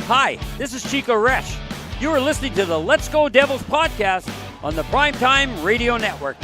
Hi, this is Chico Resch. You are listening to the Let's Go Devils podcast on the Primetime Radio Network.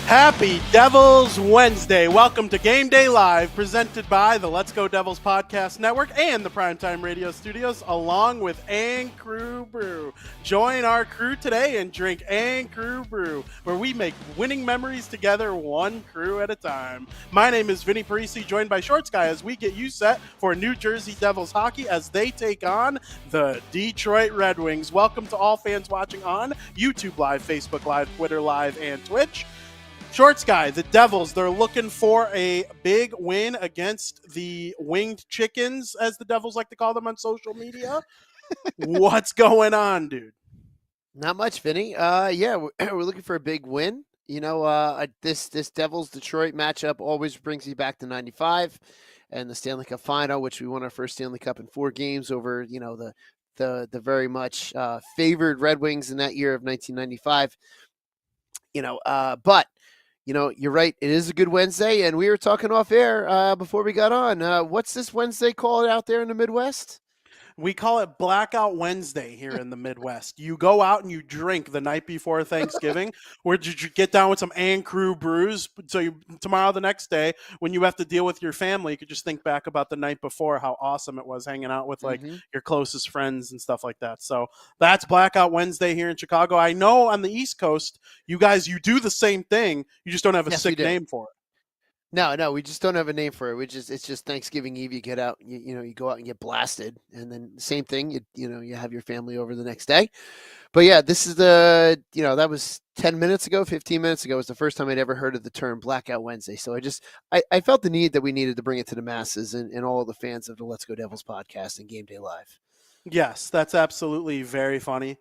Happy Devils Wednesday. Welcome to Game Day Live, presented by the Let's Go Devils Podcast Network and the Primetime Radio Studios, along with And Crew Brew. Join our crew today and drink And Crew Brew, where we make winning memories together, one crew at a time. My name is Vinnie, Parise, joined by Shorts Guy as we get you set for New Jersey Devils hockey as they take on the Detroit Red Wings. Welcome to all fans watching on YouTube Live, Facebook Live, Twitter Live, and Twitch. Shorts Guy, the Devils, they're looking for a big win against the Winged Chickens, as the Devils like to call them on social media. What's going on, dude? Not much, Vinny. We're looking for a big win. You know, this Devils Detroit matchup always brings you back to '95 and the Stanley Cup final, which we won our first Stanley Cup in 4 games over, you know, the very much favored Red Wings in that year of 1995. But you know, you're right. It is a good Wednesday, and we were talking off air before we got on. What's this Wednesday called out there in the Midwest? We call it Blackout Wednesday here in the Midwest. You go out and you drink the night before Thanksgiving, where you get down with some And Crew brews. So tomorrow, the next day, when you have to deal with your family, you could just think back about the night before, how awesome it was hanging out with your closest friends and stuff like that. So that's Blackout Wednesday here in Chicago. I know on the East Coast, you do the same thing. You just don't have a sick name for it. No, we just don't have a name for it. It's just Thanksgiving Eve. You get out, you go out and get blasted, and then same thing. You have your family over the next day. But yeah, this is that was 10 minutes ago, 15 minutes ago was the first time I'd ever heard of the term Blackout Wednesday. So I felt the need that we needed to bring it to the masses and all of the fans of the Let's Go Devils podcast and Game Day Live. Yes, that's absolutely very funny.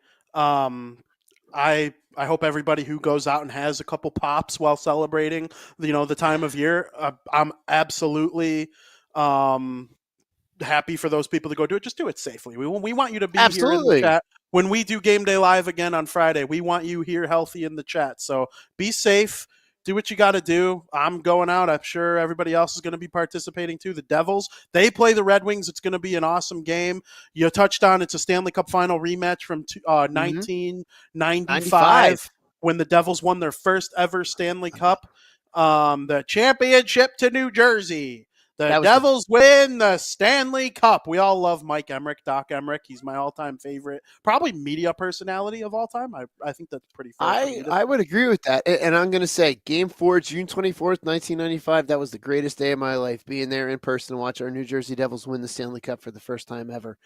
I hope everybody who goes out and has a couple pops while celebrating, the time of year, I'm absolutely happy for those people to go do it. Just do it safely. We want you to be here in the chat. When we do Game Day Live again on Friday, we want you here healthy in the chat. So be safe. Do what you got to do. I'm going out. I'm sure everybody else is going to be participating too. The Devils, they play the Red Wings. It's going to be an awesome game. You touched on it's a Stanley Cup final rematch from 1995 when the Devils won their first ever Stanley Cup. The championship to New Jersey. The Devils win the Stanley Cup. We all love Mike Emmerich, Doc Emmerich. He's my all-time favorite, probably media personality of all time. I think that's pretty fair. I would agree with that. And I'm going to say Game 4, June 24th, 1995, that was the greatest day of my life, being there in person to watch our New Jersey Devils win the Stanley Cup for the first time ever.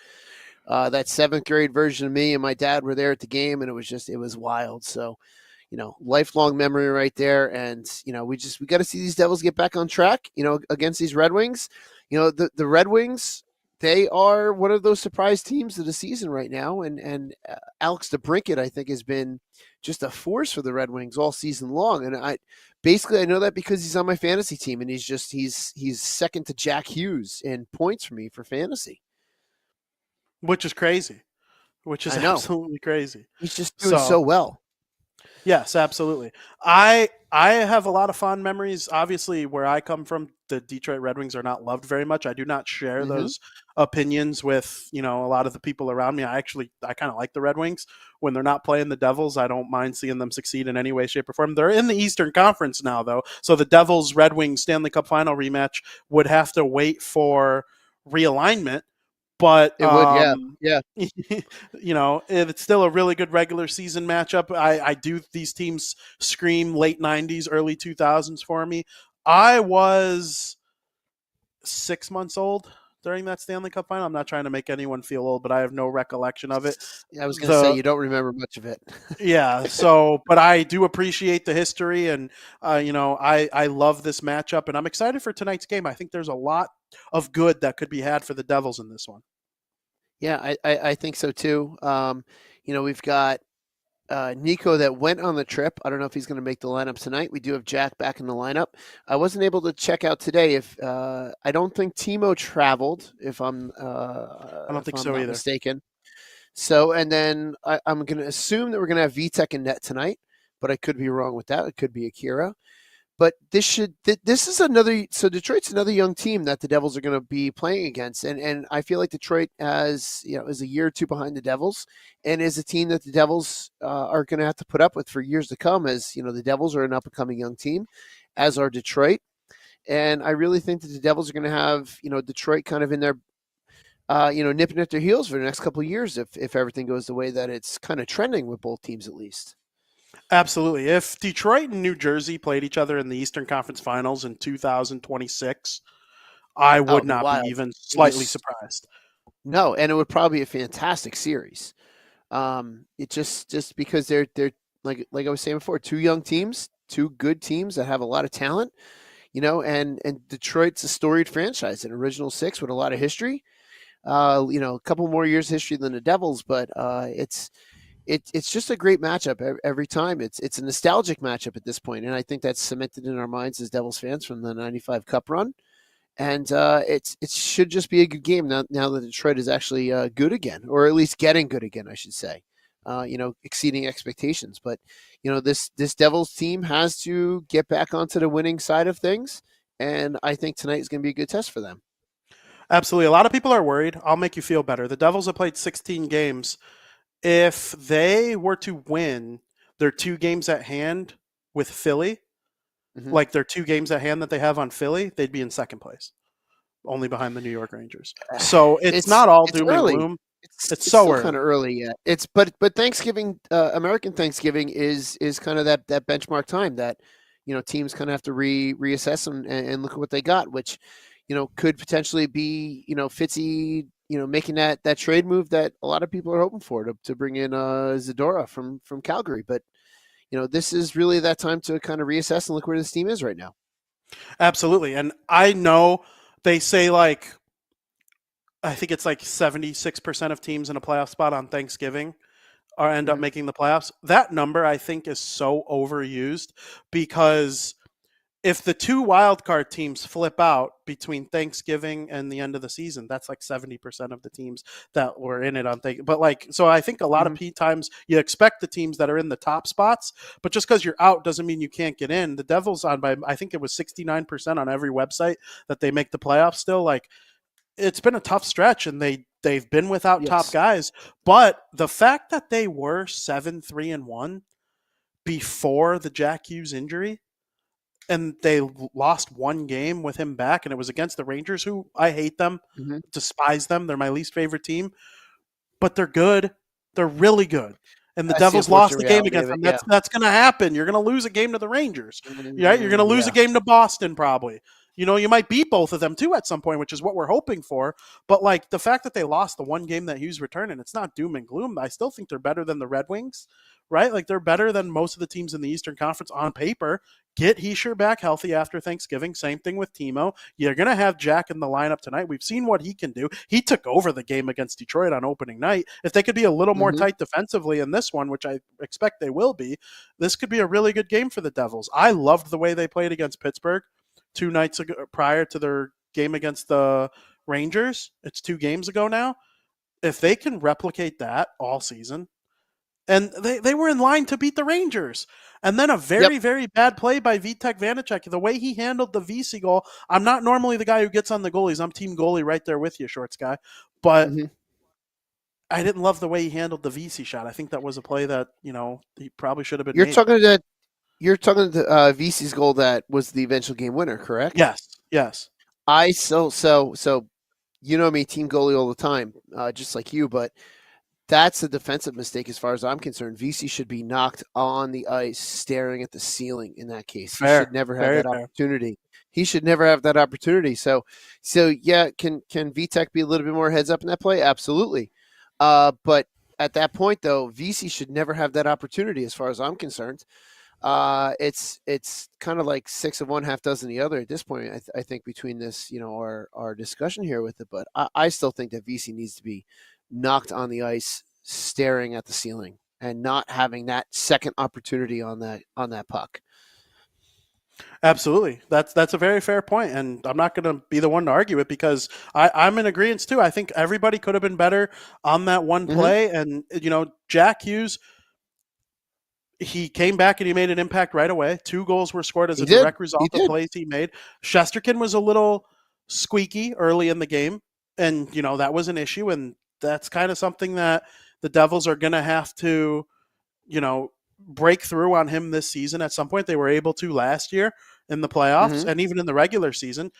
That 7th grade version of me and my dad were there at the game, and it was wild. So, lifelong memory right there. And, we got to see these Devils get back on track, against these Red Wings. The Red Wings, they are one of those surprise teams of the season right now. And Alex DeBrincat, I think, has been just a force for the Red Wings all season long. And I know that because he's on my fantasy team, and he's second to Jack Hughes in points for me for fantasy. Which is crazy. Absolutely crazy. He's just doing so well. Yes, absolutely. I have a lot of fond memories. Obviously, where I come from, the Detroit Red Wings are not loved very much. I do not share those opinions with, a lot of the people around me. I kind of like the Red Wings. When they're not playing the Devils, I don't mind seeing them succeed in any way, shape, or form. They're in the Eastern Conference now, though. So the Devils-Red Wings Stanley Cup final rematch would have to wait for realignment. But it would, yeah. It's still a really good regular season matchup. I do these teams scream late 90s, early 2000s for me. I was 6 months old during that Stanley Cup final. I'm not trying to make anyone feel old, but I have no recollection of it. I was going to say you don't remember much of it. Yeah. So, but I do appreciate the history, and I love this matchup, and I'm excited for tonight's game. I think there's a lot of good that could be had for the Devils in this one. Yeah, I think so too. We've got Nico that went on the trip. I don't know if he's going to make the lineup tonight. We do have Jack back in the lineup. I wasn't able to check out today if I don't think Timo traveled. If I'm, I don't think so either. Mistaken. So, and then I'm going to assume that we're going to have Vitek in net tonight, but I could be wrong with that. It could be Akira. but this is another. So Detroit's another young team that the Devils are going to be playing against, and I feel like Detroit is a year or two behind the Devils, and is a team that the Devils are going to have to put up with for years to come. As the Devils are an up and coming young team, as are Detroit, and I really think that the Devils are going to have Detroit kind of in their nipping at their heels for the next couple of years if everything goes the way that it's kind of trending with both teams at least. Absolutely. If Detroit and New Jersey played each other in the Eastern Conference Finals in 2026, I Oh, would it'd be not be wild. even It'd be slightly surprised. no, and it would probably be a fantastic series. It just because they're like I was saying before, two young teams, two good teams that have a lot of talent, and Detroit's a storied franchise, an original six with a lot of history. A couple more years history than the Devils, but it's just a great matchup every time. It's a nostalgic matchup at this point, and I think that's cemented in our minds as Devils fans from the '95 Cup run. And it should just be a good game now that Detroit is actually good again, or at least getting good again, I should say. Exceeding expectations. But this Devils team has to get back onto the winning side of things, and I think tonight is going to be a good test for them. Absolutely. A lot of people are worried. I'll make you feel better. The Devils have played 16 games. If they were to win their 2 games at hand with Philly, Mm-hmm. like their 2 games at hand that they have on Philly, they'd be in second place, only behind the New York Rangers. So it's not all It's doom and early. gloom. It's It's so still kind early. of early yet. But Thanksgiving, American Thanksgiving is kind of that benchmark time that teams kind of have to reassess and look at what they got, which could potentially be Fitzy making that trade move that a lot of people are hoping for to bring in Zadora from Calgary. But this is really that time to kind of reassess and look where this team is right now. Absolutely. And I know they say like, I think it's like 76% of teams in a playoff spot on Thanksgiving or end up Mm-hmm. making the playoffs. That number I think is so overused because if the 2 wildcard teams flip out between Thanksgiving and the end of the season, that's like 70% of the teams that were in it on Thanksgiving. But so I think a lot of times you expect the teams that are in the top spots, but just because you're out doesn't mean you can't get in. The Devils on by, I think it was 69% on every website that they make the playoffs still. Like, it's been a tough stretch and they've been without top Yes. guys. But the fact that they were 7-3-1 before the Jack Hughes injury, and they lost 1 game with him back, and it was against the Rangers, who I hate them, Mm-hmm. despise them. They're my least favorite team, but they're good. They're really good. And the That's the Devils lost unfortunate the game reality against of it. them. Yeah. That's going to happen. You're going to lose a game to the Rangers. Right? You're going to lose a Yeah. game to Boston, probably. You might beat both of them too at some point, which is what we're hoping for. But like the fact that they lost the 1 game that Hughes returned, and it's not doom and gloom. I still think they're better than the Red Wings, right? Like they're better than most of the teams in the Eastern Conference on paper. Get Hischier back healthy after Thanksgiving. Same thing with Timo. You're going to have Jack in the lineup tonight. We've seen what he can do. He took over the game against Detroit on opening night. If they could be a little more Mm-hmm. tight defensively in this one, which I expect they will be, this could be a really good game for the Devils. I loved the way they played against Pittsburgh 2 nights ago prior to their game against the Rangers. It's 2 games ago now. If they can replicate that all season, and they were in line to beat the Rangers. And then a very, Yep. very bad play by Vitek Vanacek. The way he handled the VC goal, I'm not normally the guy who gets on the goalies. I'm team goalie right there with you, Shorts guy. But Mm-hmm. I didn't love the way he handled the VC shot. I think that was a play that, he probably should have been You're made. talking to VC's goal that was the eventual game winner, correct? Yes. I so me, team goalie all the time, just like you, but that's a defensive mistake as far as I'm concerned. VC should be knocked on the ice, staring at the ceiling. In that case, he Fair. should never have Very that fair. opportunity. He should never have that opportunity. So yeah, can VTech be a little bit more heads up in that play? Absolutely. But at that point, though, VC should never have that opportunity, as far as I'm concerned. It's kind of like 6 of one, half dozen the other at this point. I think between this, our discussion here with it, but I still think that VC needs to be knocked on the ice, staring at the ceiling, and not having that second opportunity on that puck. Absolutely. That's a very fair point, and I'm not going to be the one to argue it because I'm in agreement too. I think everybody could have been better on that one Mm-hmm. play, and Jack Hughes, he came back and he made an impact right away. 2 goals were scored as He a did. direct result He of did. plays he made. Shesterkin was a little squeaky early in the game, and that was an issue, and that's kind of something that the Devils are going to have to, you know, break through on him this season at some point. They were able to last year in the playoffs Hmm. and even in the regular season.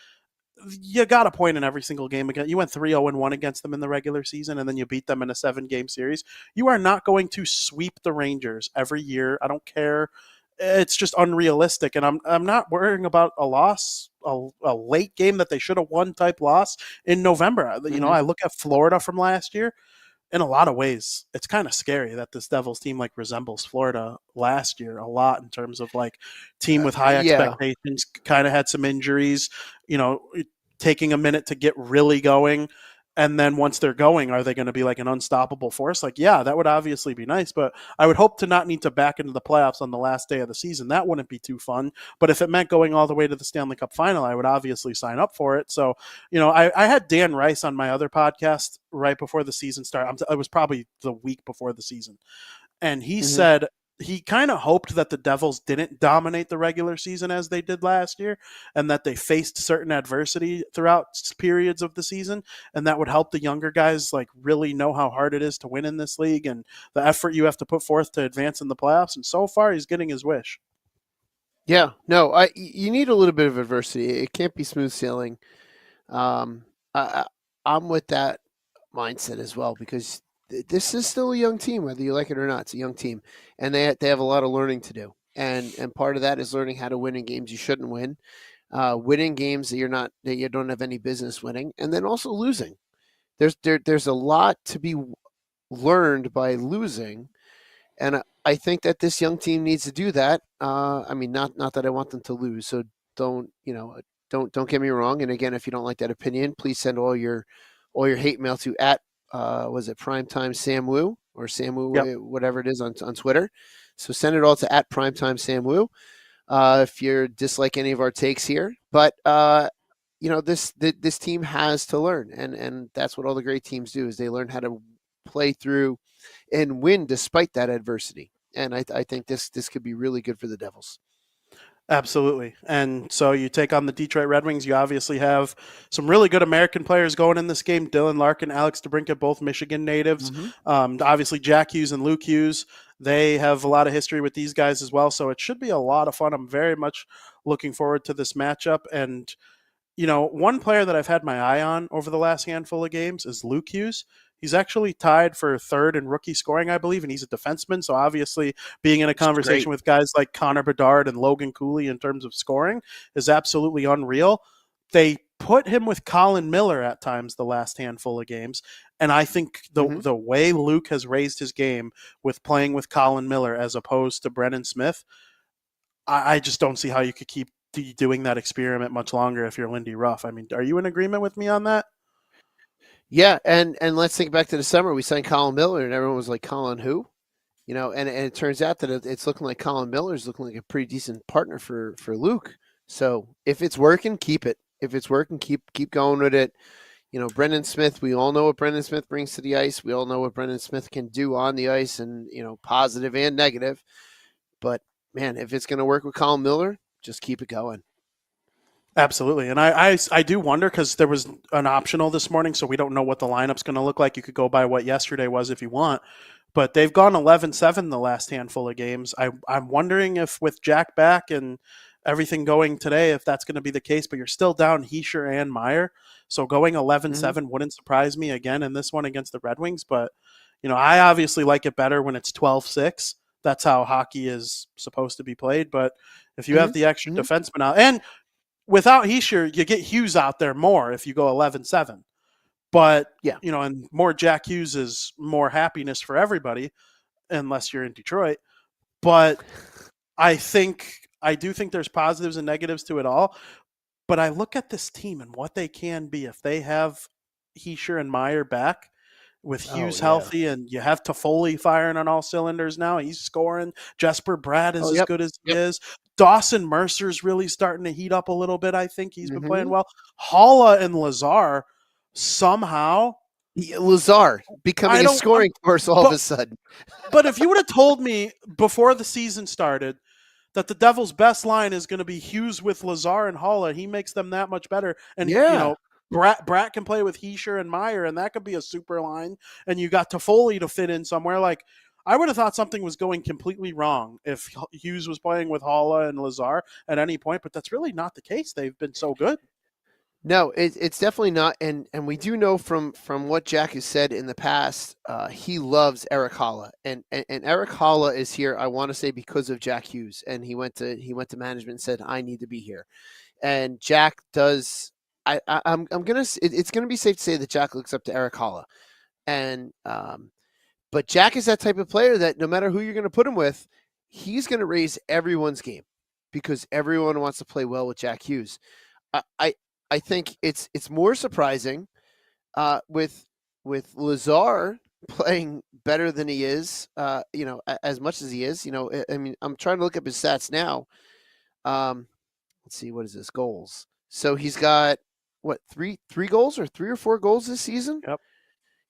You got a point in every single game again. You went 3-0-1 against them in the regular season, and then you beat them in a 7-game series. You are not going to sweep the Rangers every year. I don't care. It's just unrealistic, and I'm not worrying about a loss, a late game that they should have won type loss in November. Hmm. I look at Florida from last year. In a lot of ways, it's kind of scary that this Devils team like resembles Florida last year a lot in terms of like team with high Yeah. expectations, kind of had some injuries, you know, taking a minute to get really going. And then once they're going, are they going to be like an unstoppable force? Like, yeah, that would obviously be nice, but I would hope to not need to back into the playoffs on the last day of the season. That wouldn't be too fun. But if it meant going all the way to the Stanley Cup final, I would obviously sign up for it. So, I had Dan Rice on my other podcast right before the season started. It was probably the week before the season. And he Hmm. said he kind of hoped that the Devils didn't dominate the regular season as they did last year, and that they faced certain adversity throughout periods of the season, and that would help the younger guys like really know how hard it is to win in this league and the effort you have to put forth to advance in the playoffs. And so far, he's getting his wish. Yeah. No, you need a little bit of adversity. It can't be smooth sailing. Um, I, I'm with that mindset as well because this is still a young team, whether you like it or not. It's a young team, and they have a lot of learning to do. And part of that is learning how to win in games you shouldn't win, winning games that you don't have any business winning, and then also losing. There's a lot to be learned by losing, and I think that this young team needs to do that. I mean, not that I want them to lose, so don't don't get me wrong. And again, if you don't like that opinion, please send all your hate mail to at was it Primetime Sam Wu or Sam Wu, Yep. whatever it is on Twitter. So send it all to at Primetime Sam Wu if you dislike any of our takes here. But this team has to learn, and that's what all the great teams do is they learn how to play through and win despite that adversity. And I think this could be really good for the Devils. Absolutely. And so you take on the Detroit Red Wings. You obviously have some really good American players going in this game. Dylan Larkin, Alex DeBrincat, both Michigan natives. Mm-hmm. Obviously, Jack Hughes and Luke Hughes. They have a lot of history with these guys as well. So it should be a lot of fun. I'm very much looking forward to this matchup. And one player that I've had my eye on over the last handful of games is Luke Hughes. He's actually tied for third in rookie scoring, I believe, and he's a defenseman. So obviously, being in a It's great. conversation with guys like Connor Bedard and Logan Cooley in terms of scoring is absolutely unreal. They put him with Colin Miller at times the last handful of games, and I think Mm-hmm. the way Luke has raised his game with playing with Colin Miller as opposed to Brennan Smith, I just don't see how you could keep doing that experiment much longer if you're Lindy Ruff. I mean, are you in agreement with me on that? Yeah, and let's think back to the summer. We signed Colin Miller, and everyone was like, "Colin who?" And it turns out that it's looking like Colin Miller is looking like a pretty decent partner for Luke. So if it's working, keep it. If it's working, keep going with it. Brendan Smith. We all know what Brendan Smith brings to the ice. We all know what Brendan Smith can do on the ice, and positive and negative. But man, if it's going to work with Colin Miller, just keep it going. Absolutely. And I do wonder because there was an optional this morning, so we don't know what the lineup's going to look like. You could go by what yesterday was if you want. But they've gone 11-7 the last handful of games. I'm wondering if with Jack back and everything going today, if that's going to be the case. But you're still down Heischer and Meyer. So going 11-7 wouldn't surprise me again in this one against the Red Wings. But, I obviously like it better when it's 12-6. That's how hockey is supposed to be played. But if you have Mm-hmm. the extra Mm-hmm. defenseman out, and without Heischer, you get Hughes out there more if you go 11-7. But, Yeah. and more Jack Hughes is more happiness for everybody, unless you're in Detroit. But I do think there's positives and negatives to it all. But I look at this team and what they can be if they have Heischer and Meyer back with Oh Hughes yeah. healthy, and you have Toffoli firing on all cylinders now. He's scoring. Jesper Bratt is Oh as yep. good as he Yep. is. Dawson Mercer's really starting to heat up a little bit. I think he's been playing Mm-hmm. well. Halla and Lazar somehow Lazar becoming I a don't. scoring force all of But a sudden. but if you would have told me before the season started that the Devils' best line is going to be Hughes with Lazar and Holla, he makes them that much better. And Yeah. Brat can play with Heischer and Meyer, and that could be a super line. And you got Toffoli to fit in somewhere. Like I would have thought something was going completely wrong if Hughes was playing with Holla and Lazar at any point, but that's really not the case. They've been so good. No, it's definitely not, and we do know from what Jack has said in the past, he loves Eric Holla, and Eric Holla is here. I want to say because of Jack Hughes, and he went to management and said I need to be here, and Jack does. I'm gonna. It's gonna be safe to say that Jack looks up to Eric Holla, and but Jack is that type of player that no matter who you're gonna put him with, he's gonna raise everyone's game because everyone wants to play well with Jack Hughes. I I I think it's more surprising with Lazar playing better than he is, as much as he is. I mean, I'm trying to look up his stats now. Let's see, what is this goals? So he's got what three goals or 3 or 4 goals this season.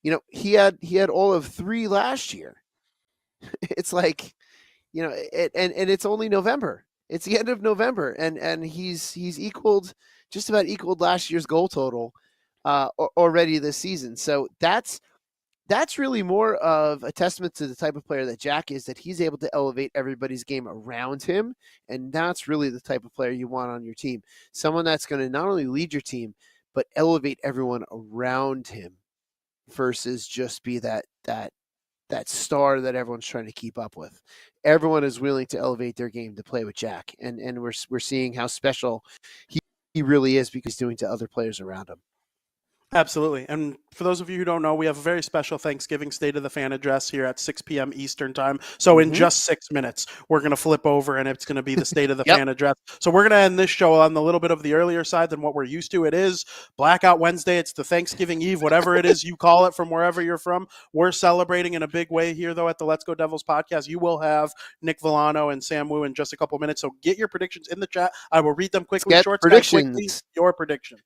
Yep. He had all of 3 last year. It's like and it's only November. It's the end of November, and he's just about equaled last year's goal total already this season. So that's really more of a testament to the type of player that Jack is, that he's able to elevate everybody's game around him, and that's really the type of player you want on your team. Someone that's going to not only lead your team but elevate everyone around him versus just be that star that everyone's trying to keep up with. Everyone is willing to elevate their game to play with Jack, and we're seeing how special he really is because he's doing to other players around him. Absolutely. And for those of you who don't know, we have a very special Thanksgiving State of the Fan address here at 6 p.m. Eastern Time. So in just 6 minutes, we're going to flip over and it's going to be the State of the Yep. Fan address. So we're going to end this show on a little bit of the earlier side than what we're used to. It is Blackout Wednesday. It's the Thanksgiving Eve, whatever it is you call it from wherever you're from. We're celebrating in a big way here, though, at the Let's Go Devils podcast. You will have Nick Villano and Sam Wu in just a couple minutes. So get your predictions in the chat. I will read them quickly. Get Short predictions. quickly, your prediction.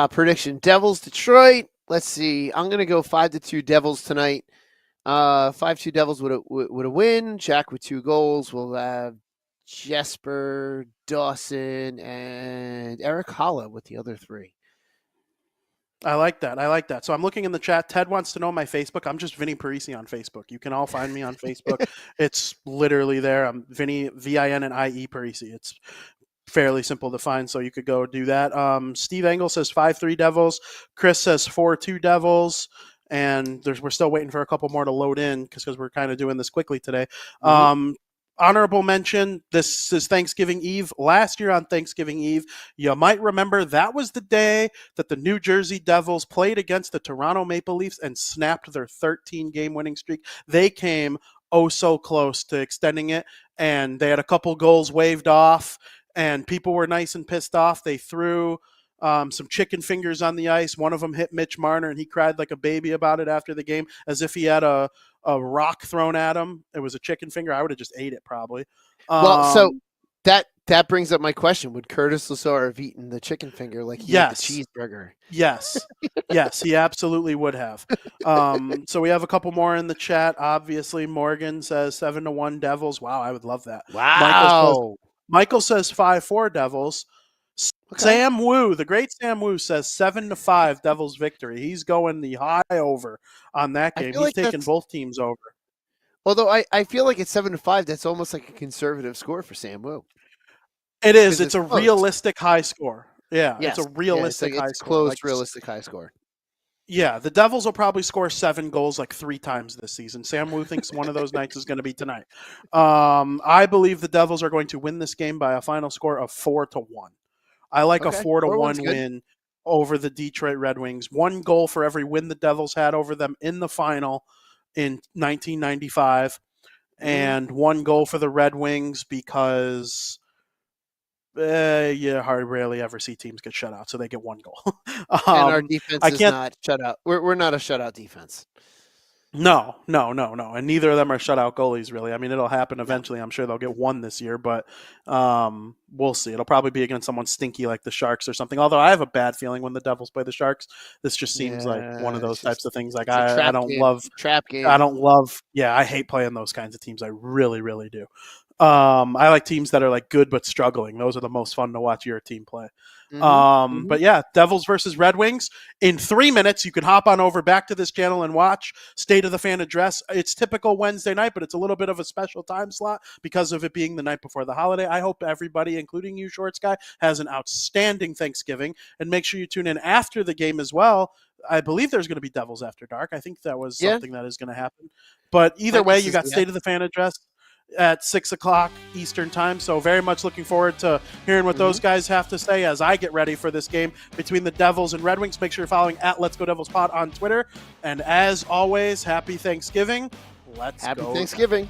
Prediction: Devils, Detroit. Let's see. I'm gonna go 5-2 Devils tonight. 5-2 Devils with a win. Jack with 2 goals. We'll have Jesper, Dawson, and Eric Holla with the other 3. I like that. So I'm looking in the chat. Ted wants to know my Facebook. I'm just Vinnie Parise on Facebook. You can all find me on Facebook. It's literally there. I'm Vinnie, VINNIE Parise. It's fairly simple to find, so you could go do that. Steve Engel says 5-3 Devils. Chris says 4-2 Devils. And we're still waiting for a couple more to load in because we're kind of doing this quickly today. Honorable mention, this is Thanksgiving Eve. Last year on Thanksgiving Eve, you might remember that was the day that the New Jersey Devils played against the Toronto Maple Leafs and snapped their 13-game winning streak. They came oh so close to extending it, and they had a couple goals waved off, and people were nice and pissed off. They threw some chicken fingers on the ice. One of them hit Mitch Marner, and he cried like a baby about it after the game, as if he had a rock thrown at him. It was a chicken finger. I would have just ate it probably. So that brings up my question: would Curtis Lazar have eaten the chicken finger like he ate the cheeseburger? Yes, he absolutely would have. So we have a couple more in the chat. Obviously, Morgan says 7-1 Devils. Wow, I would love that. Wow. Michael says 5-4 Devils. Okay. Sam Wu, the great Sam Wu, says 7-5 Devils victory. He's going the high over on that game. He's taking both teams over. Although I feel like at 7-5, that's almost like a conservative score for Sam Wu. It is. It's a realistic high score. Yeah, yes. It's a realistic high score. Close, realistic high score. Yeah, the Devils will probably score 7 goals like 3 times this season. Sam Wu thinks one of those nights is going to be tonight. I believe the Devils are going to win this game by a final score of 4-1. I like a 4-1 win over the Detroit Red Wings. 1 goal for every win the Devils had over them in the final in 1995, and 1 goal for the Red Wings because you rarely ever see teams get shut out, so they get 1 goal. And our defense is not shut out. We're not a shutout defense. No. And neither of them are shutout goalies, really. I mean, it'll happen eventually. I'm sure they'll get one this year, but we'll see. It'll probably be against someone stinky like the Sharks or something. Although I have a bad feeling when the Devils play the Sharks. This just seems like one of those types of things. Like I don't love. Trap game. I don't love. Yeah, I hate playing those kinds of teams. I really, really do. I like teams that are like good but struggling. Those are the most fun to watch your team play. But yeah, Devils versus Red Wings. In 3 minutes, you can hop on over back to this channel and watch State of the Fan Address. It's typical Wednesday night, but it's a little bit of a special time slot because of it being the night before the holiday. I hope everybody, including you, Shorts Guy, has an outstanding Thanksgiving. And make sure you tune in after the game as well. I believe there's going to be Devils After Dark. I think that was something that is going to happen. But either way, you got State of the Fan Address at 6 o'clock Eastern time. So very much looking forward to hearing what those guys have to say as I get ready for this game between the Devils and Red Wings. Make sure you're following at Let's Go Devils Pod on Twitter. And as always, happy Thanksgiving. Happy Thanksgiving.